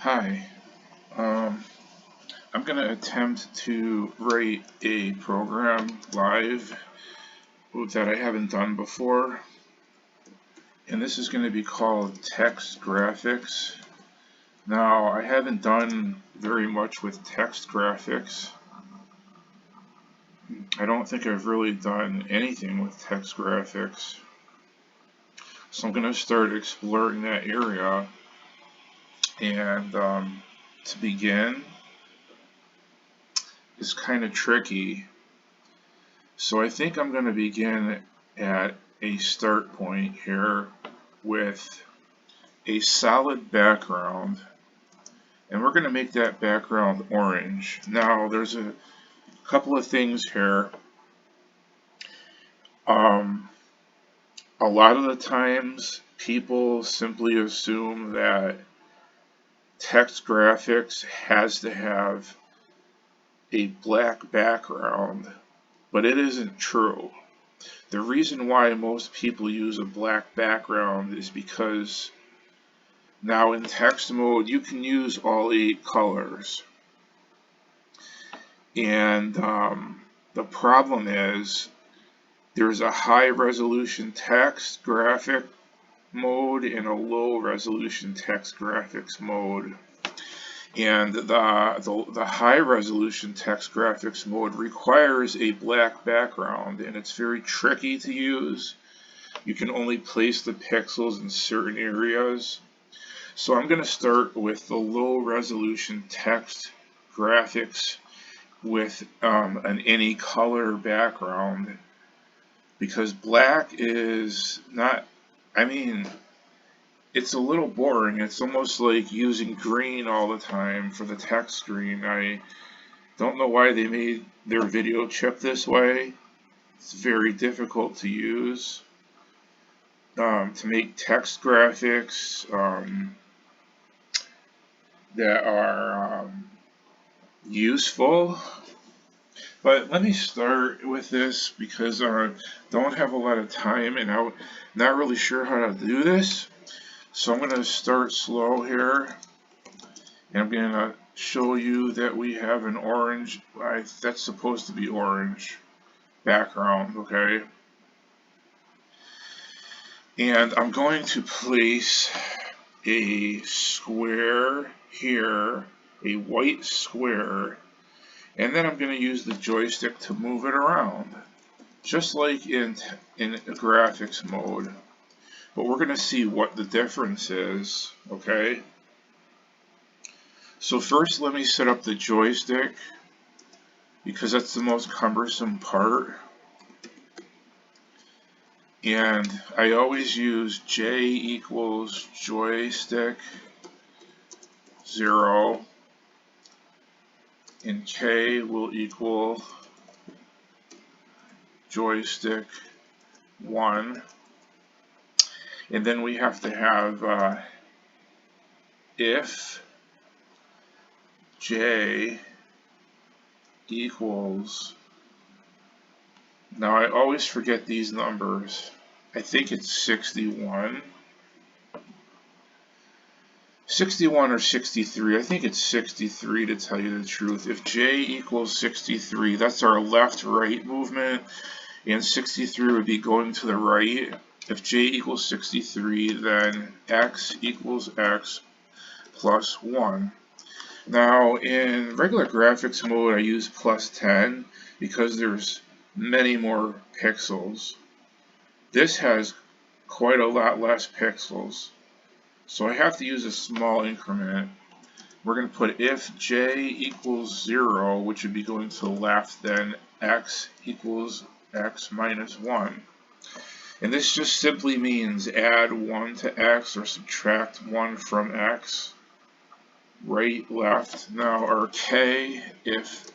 Hi, um, I'm going to attempt to write a program live that I haven't done before, and this is going to be called Text Graphics. Now, I haven't done very much with text graphics. I don't think I've really done anything with text graphics, so I'm going to start exploring that area. And to begin, it's kind of tricky. So I think I'm going to begin at a start point here with a solid background, and we're going to make that background orange. Now there's a couple of things here. A lot of the times people simply assume that text graphics has to have a black background, but it isn't true. The reason why most people use a black background is because now in text mode you can use all 8 colors. And the problem is there's a high resolution text graphic mode and a low resolution text graphics mode. And the high resolution text graphics mode requires a black background, and it's very tricky to use. You can only place the pixels in certain areas. So I'm going to start with the low resolution text graphics with an any color background, because black is not, I mean, it's a little boring. It's almost like using green all the time for the text screen. I don't know why they made their video chip this way. It's very difficult to use. To make text graphics that are useful. But let me start with this because I don't have a lot of time and I'm not really sure how to do this. So I'm going to start slow here, and I'm going to show you that we have an orange, that's supposed to be orange background, okay? And I'm going to place a square here, a white square, and then I'm going to use the joystick to move it around, just like in graphics mode. But we're going to see what the difference is, okay? So first let me set up the joystick, because that's the most cumbersome part. And I always use J equals joystick 0, and K will equal joystick 1. And then we have to have if J equals, now I always forget these numbers. I think it's 61. 61 or 63. I think it's 63 to tell you the truth. If J equals 63, that's our left-right movement, and 63 would be going to the right. If J equals 63, then X equals X plus 1. Now in regular graphics mode I use plus 10 because there's many more pixels. This has quite a lot less pixels, so I have to use a small increment. We're going to put if J equals 0, which would be going to the left, then X equals X minus 1. And this just simply means add 1 to X or subtract 1 from X. Right, left. Now our K, if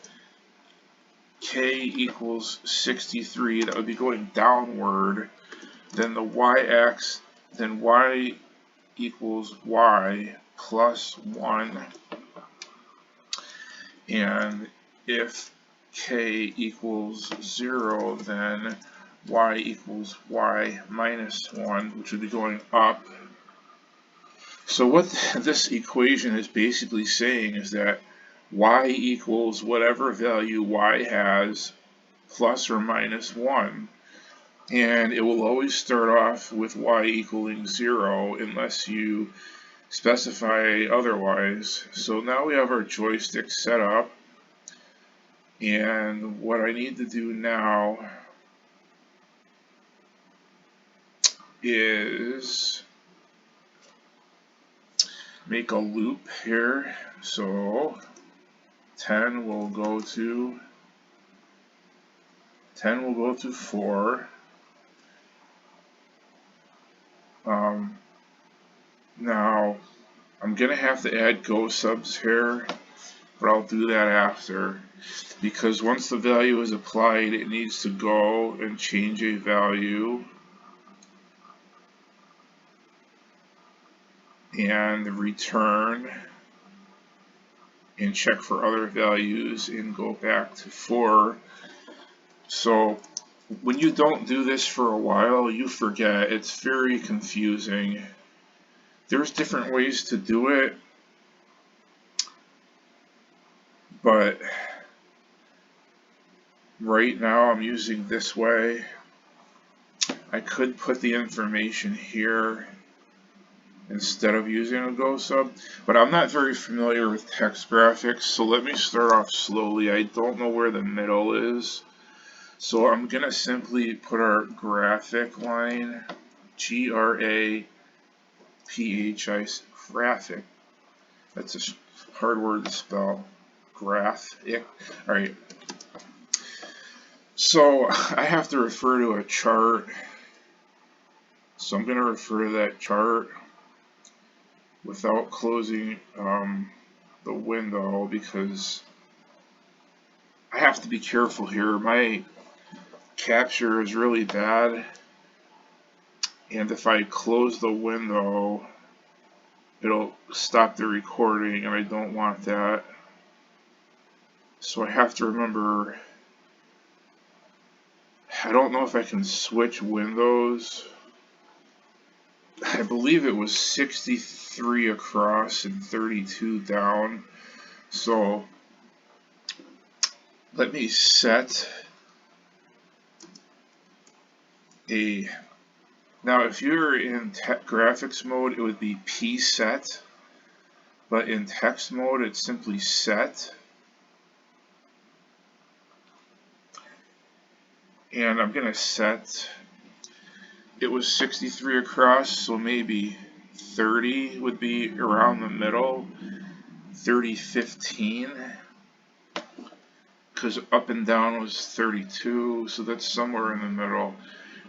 K equals 63, that would be going downward. Then the Y-axis, then Y equals Y plus 1. And if K equals 0, then Y equals Y minus 1, which would be going up. So what this equation is basically saying is that y equals whatever value y has plus or minus 1. And it will always start off with y equaling 0 unless you specify otherwise. So now we have our joystick set up. And what I need to do now is make a loop here. So 10 will go to 4. Now I'm gonna have to add go subs here, but I'll do that after, because once the value is applied, it needs to go and change a value and return and check for other values and go back to 4. So when you don't do this for a while, you forget. It's very confusing. There's different ways to do it, but right now I'm using this way. I could put the information here instead of using a go sub, but I'm not very familiar with text graphics, so let me start off slowly. I don't know where the middle is, so I'm gonna simply put our graphic line, graphic, graphic. That's a hard word to spell. Graphic. Alright. So I have to refer to a chart. So I'm going to refer to that chart without closing the window, because I have to be careful here. My capture is really bad, and if I close the window, it'll stop the recording, and I don't want that. So I have to remember, I don't know if I can switch windows. I believe it was 63 across and 32 down. So let me set a, now if you're in graphics mode, it would be P set, but in text mode, it's simply set. And I'm gonna set, it was 63 across, so maybe 30 would be around the middle, 30-15, because up and down was 32, so that's somewhere in the middle.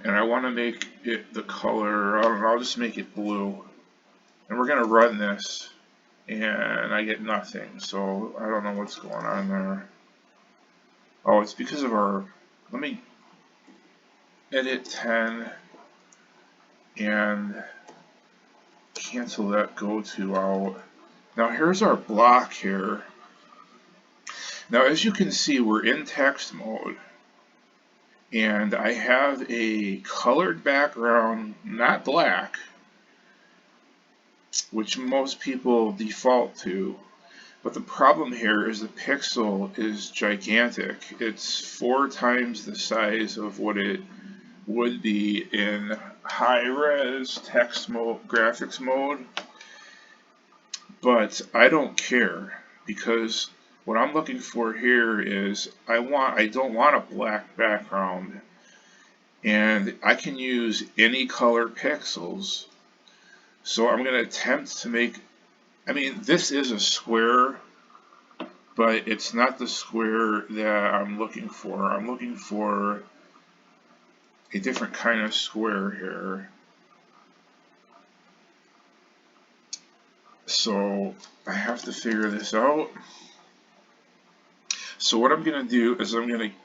And I want to make it the color, I don't know, I'll just make it blue. And we're going to run this, and I get nothing, so I don't know what's going on there. Oh, it's because of our, let me edit 10 and cancel that go to out. Now here's our block here. Now as you can see, we're in text mode, and I have a colored background, not black, which most people default to. But the problem here is the pixel is gigantic. It's 4 times the size of what it would be in high-res text mode, graphics mode. But I don't care, because what I'm looking for here is I don't want a black background, and I can use any color pixels. So I'm going to attempt to make, I mean, this is a square, but it's not the square that I'm looking for. I'm looking for a different kind of square here. So I have to figure this out. So what I'm going to do is I'm going to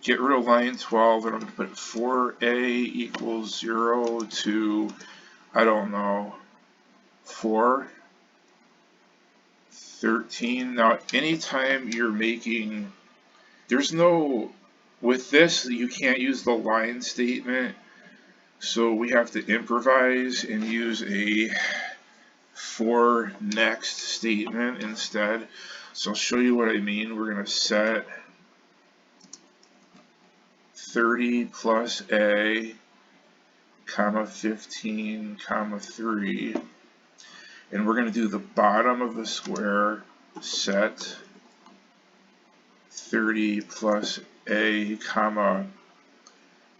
get rid of line 12, and I'm going to put 4a equals 0 to, I don't know, 4. 13. Now anytime you're making, there's no, with this you can't use the line statement, So we have to improvise and use a for next statement instead. So I'll show you what I mean. We're going to set 30 plus a, comma 15, comma 3. And we're going to do the bottom of the square, set 30 plus a, comma.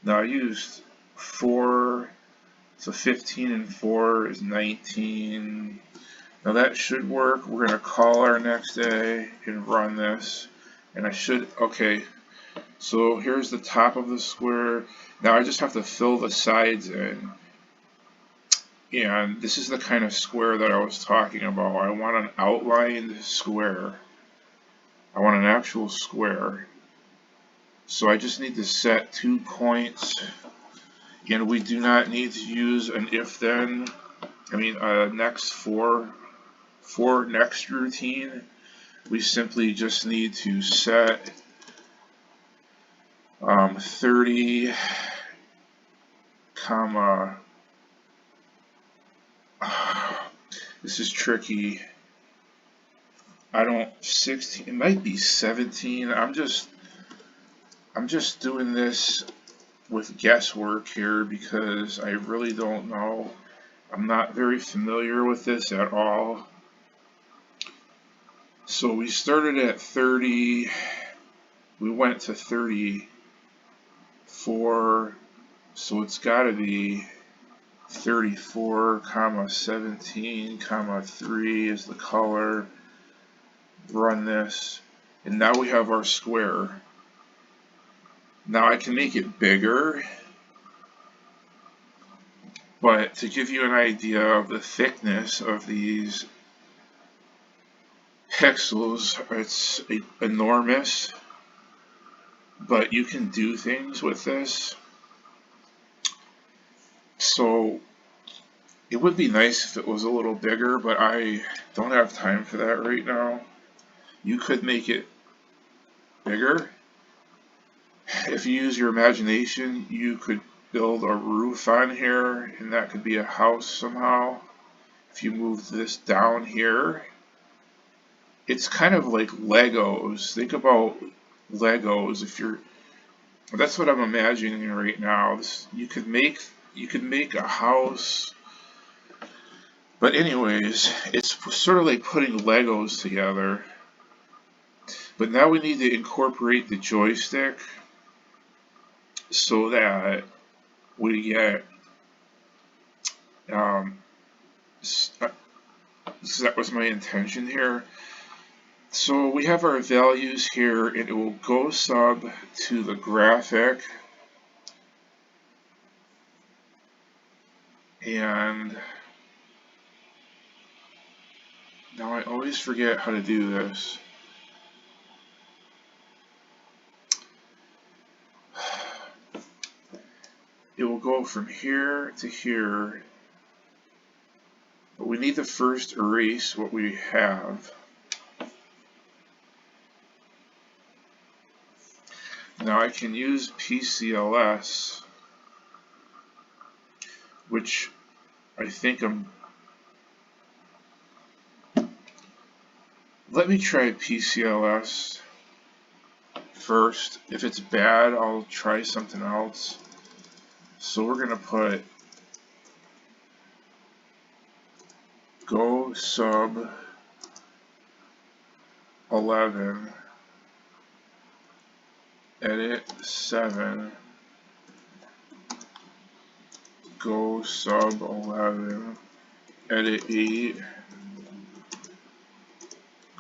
Now I used 4, so 15 and 4 is 19. Now that should work. We're going to call our next a and run this. And I should, okay, so here's the top of the square. Now I just have to fill the sides in. And this is the kind of square that I was talking about. I want an outlined square. I want an actual square. So I just need to set 2 points. And we do not need to use an if-then, next for next routine. We simply just need to set 30, comma, this is tricky. 16, it might be 17. I'm just doing this with guesswork here because I really don't know. I'm not very familiar with this at all. So we started at 30, we went to 34, so it's got to be 34, comma 17, comma 3 is the color. Run this, and now we have our square. Now I can make it bigger, but to give you an idea of the thickness of these pixels, it's enormous, but you can do things with this. So it would be nice if it was a little bigger, but I don't have time for that right now. You could make it bigger. If you use your imagination, you could build a roof on here, and that could be a house somehow. If you move this down here, it's kind of like Legos. Think about Legos. That's what I'm imagining right now. You could make a house. But anyways, it's sort of like putting Legos together. But now we need to incorporate the joystick so that we get so that was my intention here. So we have our values here, and it will go sub to the graphic, and now I always forget how to do this. It will go from here to here, but we need to first erase what we have. Now I can use PCLS, which I think let me try PCLS first. If it's bad, I'll try something else. So we're going to put go sub 11, edit 7, go sub 11, edit 8,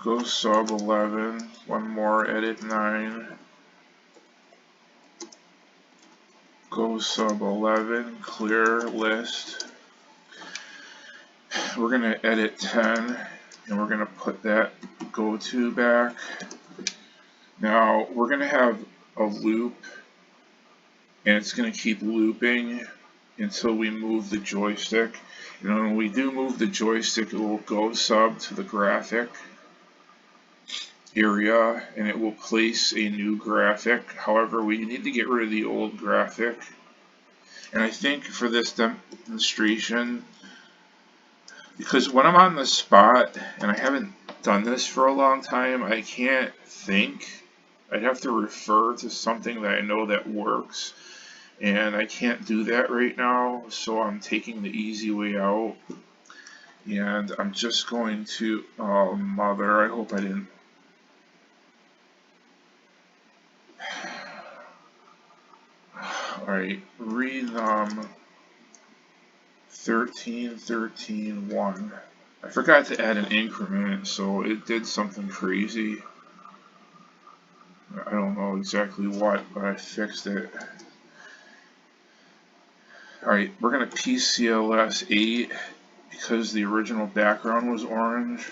go sub 11, one more, edit 9, go sub 11, clear list. We're going to edit 10, and we're going to put that go to back. Now we're going to have a loop, and it's going to keep looping until we move the joystick. And when we do move the joystick, it will go sub to the graphic area, and it will place a new graphic. However, we need to get rid of the old graphic. And I think for this demonstration, because when I'm on the spot and I haven't done this for a long time, I can't think. I'd have to refer to something that I know that works, and I can't do that right now, so I'm taking the easy way out. And I'm just going to, oh mother, I hope I didn't. Alright, renum 13, 13, 1. I forgot to add an increment, so it did something crazy. I don't know exactly what, but I fixed it. Alright, we're going to PCLS 8 because the original background was orange.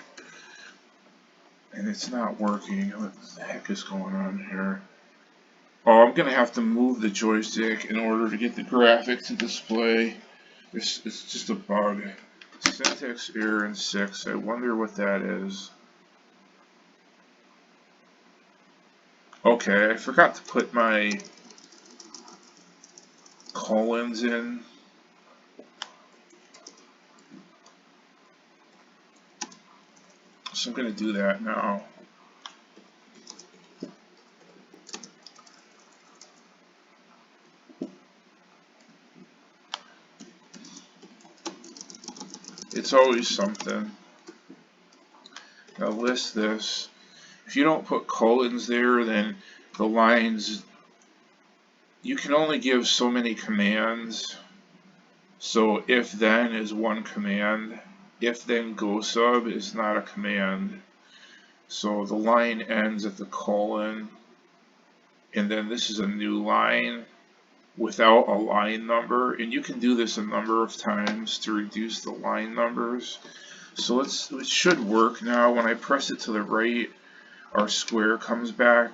And it's not working. What the heck is going on here? Oh, I'm going to have to move the joystick in order to get the graphic to display. It's just a bug. Syntax error in 6. I wonder what that is. Okay, I forgot to put my colons in. So I'm going to do that now. It's always something. Now list this. If you don't put colons there, then the lines, you can only give so many commands. So if then is one command. If then go sub is not a command. So the line ends at the colon, and then this is a new line without a line number, and you can do this a number of times to reduce the line numbers. So it should work now. When I press it to the right, our square comes back.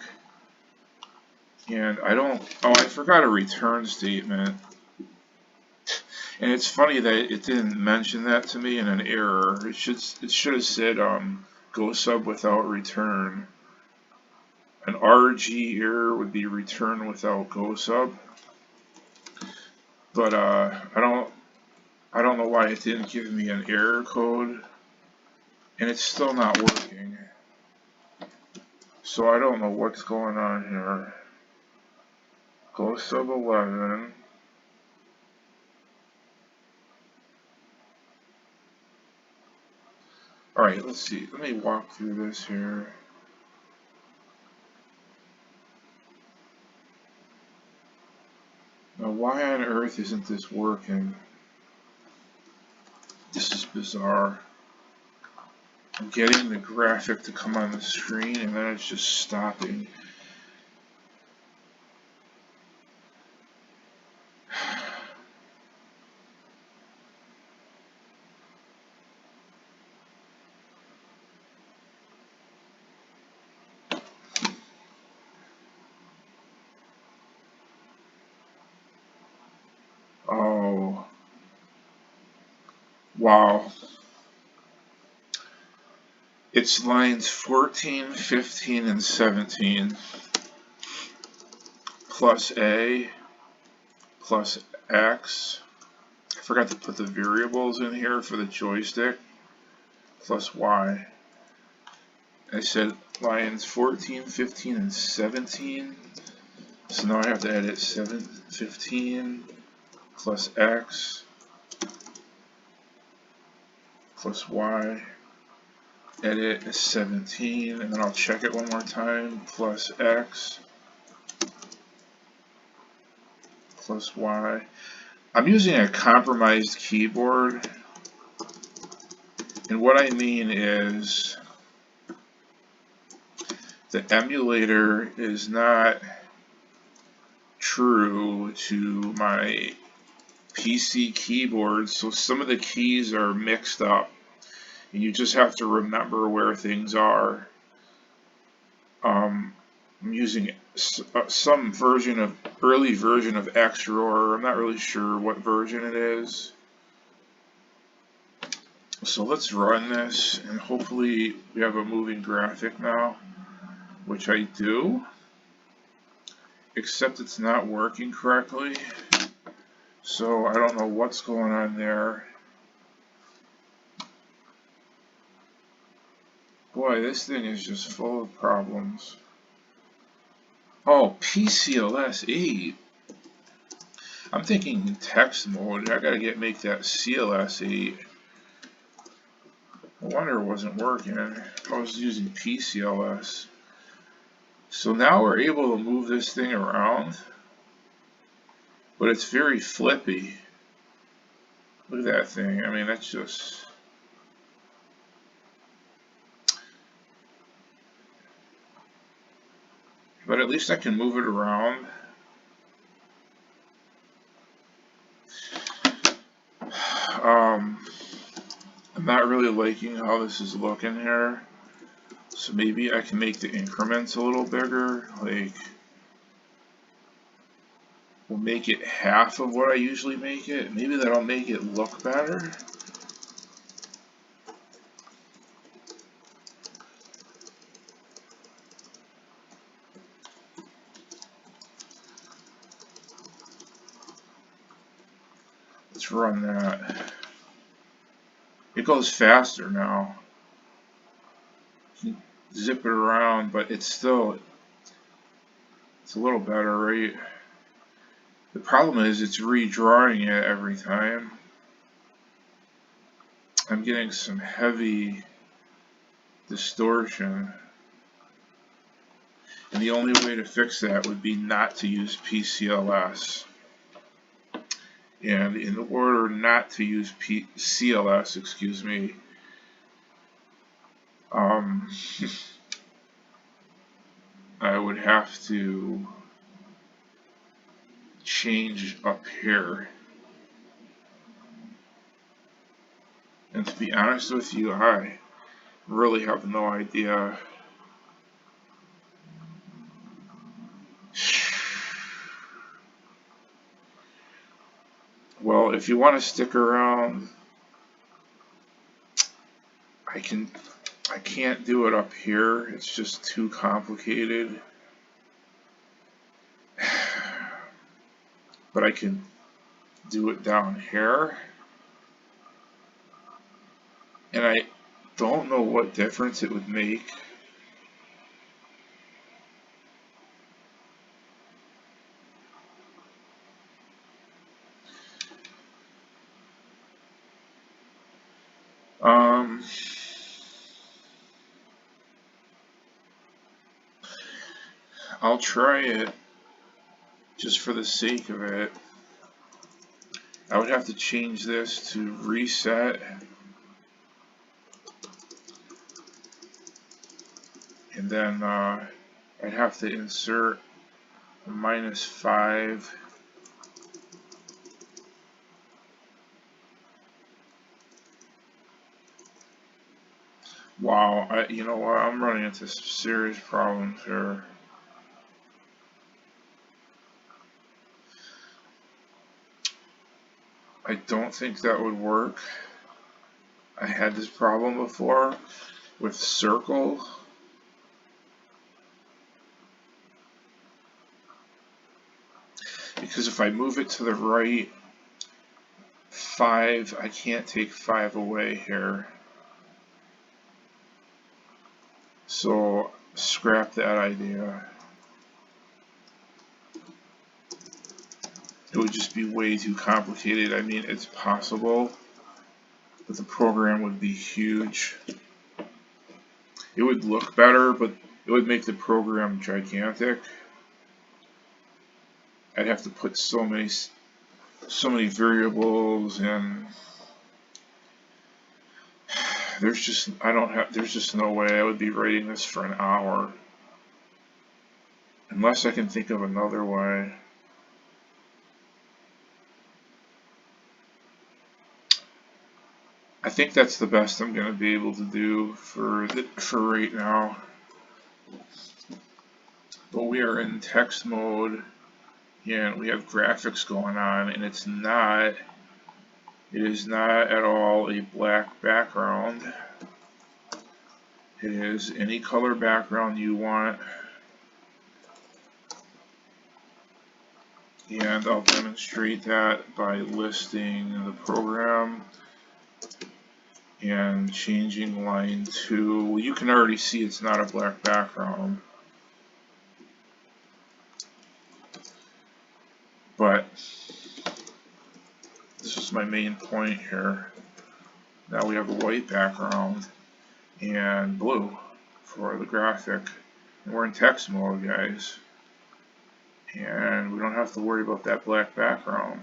And I forgot a return statement. And it's funny that it didn't mention that to me in an error. It should have said go sub without return. An RG error would be return without go sub. But I don't know why it didn't give me an error code. And it's still not working. So I don't know what's going on here. Go sub 11. Alright, let's see. Let me walk through this here. Now, why on earth isn't this working? This is bizarre. I'm getting the graphic to come on the screen and then it's just stopping. Oh. Wow. It's lines 14, 15, and 17 plus A plus X. I forgot to put the variables in here for the joystick plus Y. I said lines 14, 15, and 17. So now I have to edit 15 plus X plus Y. Edit is 17, and then I'll check it one more time, plus X plus Y. I'm using a compromised keyboard, and what I mean is the emulator is not true to my PC keyboard, so some of the keys are mixed up, and you just have to remember where things are. I'm using some early version of Xroar. I'm not really sure what version it is. So let's run this, and hopefully we have a moving graphic now, which I do, except it's not working correctly. So I don't know what's going on there. Boy, this thing is just full of problems. Oh, PCLS 8. I'm thinking in text mode. I gotta make that CLS 8. No wonder it wasn't working. I was using PCLS. So now we're able to move this thing around, but it's very flippy. Look at that thing. I mean, that's just... But at least I can move it around. I'm not really liking how this is looking here. So maybe I can make the increments a little bigger. Like, we'll make it half of what I usually make it. Maybe that'll make it look better. Let's run that. It goes faster now. Zip it around, but it's a little better, right? The problem is it's redrawing it every time. I'm getting some heavy distortion. And the only way to fix that would be not to use PCLS. And in order not to use CLS, excuse me, I would have to change up here. And to be honest with you, I really have no idea. Well, if you want to stick around, I can't do it up here. It's just too complicated. But I can do it down here. And I don't know what difference it would make. I'll try it just for the sake of it. I would have to change this to reset. And then I'd have to insert a -5. Wow, you know what? I'm running into some serious problems here. I don't think that would work. I had this problem before with circle. Because if I move it to the right, 5, I can't take 5 away here. So scrap that idea. It would just be way too complicated. I mean, it's possible, but the program would be huge. It would look better, but it would make the program gigantic. I'd have to put so many variables, and there's just no way I would be writing this for an hour. Unless I can think of another way. I think that's the best I'm going to be able to do for right now. But we are in text mode, and we have graphics going on, and it is not at all a black background. It is any color background you want. And I'll demonstrate that by listing the program and changing line 2. Well, you can already see it's not a black background, but this is my main point here. Now we have a white background and blue for the graphic. And we're in text mode, guys. And we don't have to worry about that black background.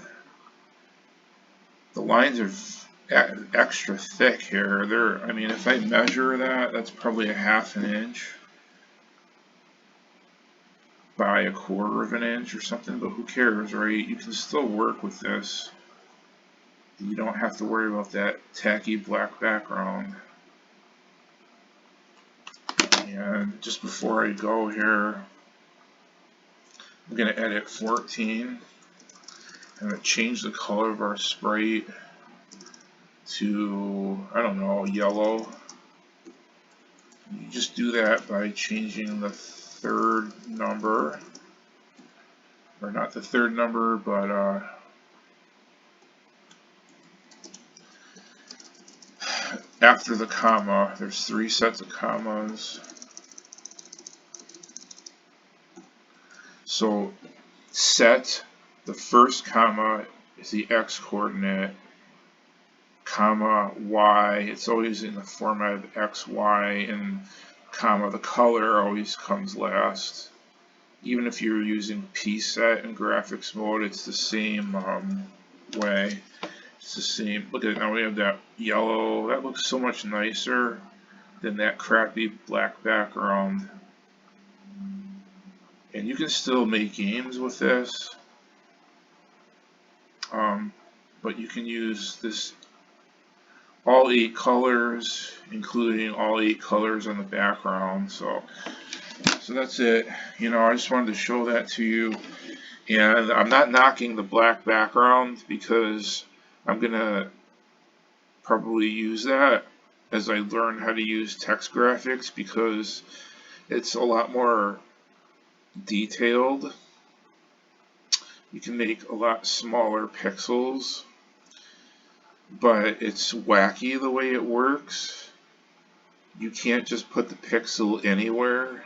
The lines are extra thick here. I mean, if I measure that, that's probably a 1/2 inch by 1/4 inch or something, but who cares, right? You can still work with this. You don't have to worry about that tacky black background. And just before I go here, I'm going to edit 14. I'm going to change the color of our sprite to, I don't know, yellow. You just do that by changing the third number, or not the third number, but after the comma. There's 3 sets of commas. So set, the first comma is the x coordinate, comma y, it's always in the format of x, y, and comma, the color always comes last. Even if you're using pset in graphics mode, it's the same way. It's the same. Look at it, now we have that yellow. That looks so much nicer than that crappy black background. And you can still make games with this. But you can use this all 8 colors, including all 8 colors on the background. So that's it. You know, I just wanted to show that to you. And I'm not knocking the black background because I'm gonna probably use that as I learn how to use text graphics, because it's a lot more detailed. You can make a lot smaller pixels, but it's wacky the way it works. You can't just put the pixel anywhere.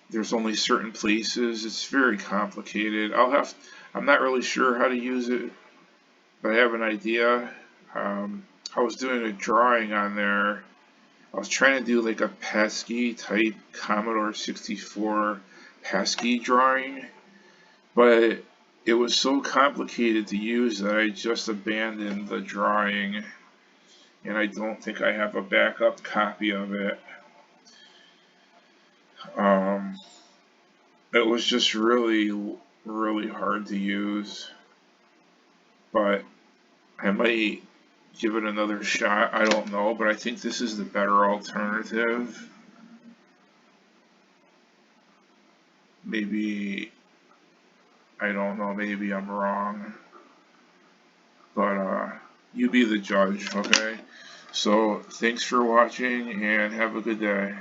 There's only certain places. It's very complicated. I'm not really sure how to use it, but I have an idea. I was doing a drawing on there. I was trying to do like a pesky type Commodore 64 pesky drawing, but it was so complicated to use that I just abandoned the drawing, and I don't think I have a backup copy of it. It was just really, really hard to use, but I might give it another shot. I don't know, but I think this is the better alternative. Maybe, I don't know, maybe I'm wrong, but you be the judge, okay? So thanks for watching and have a good day.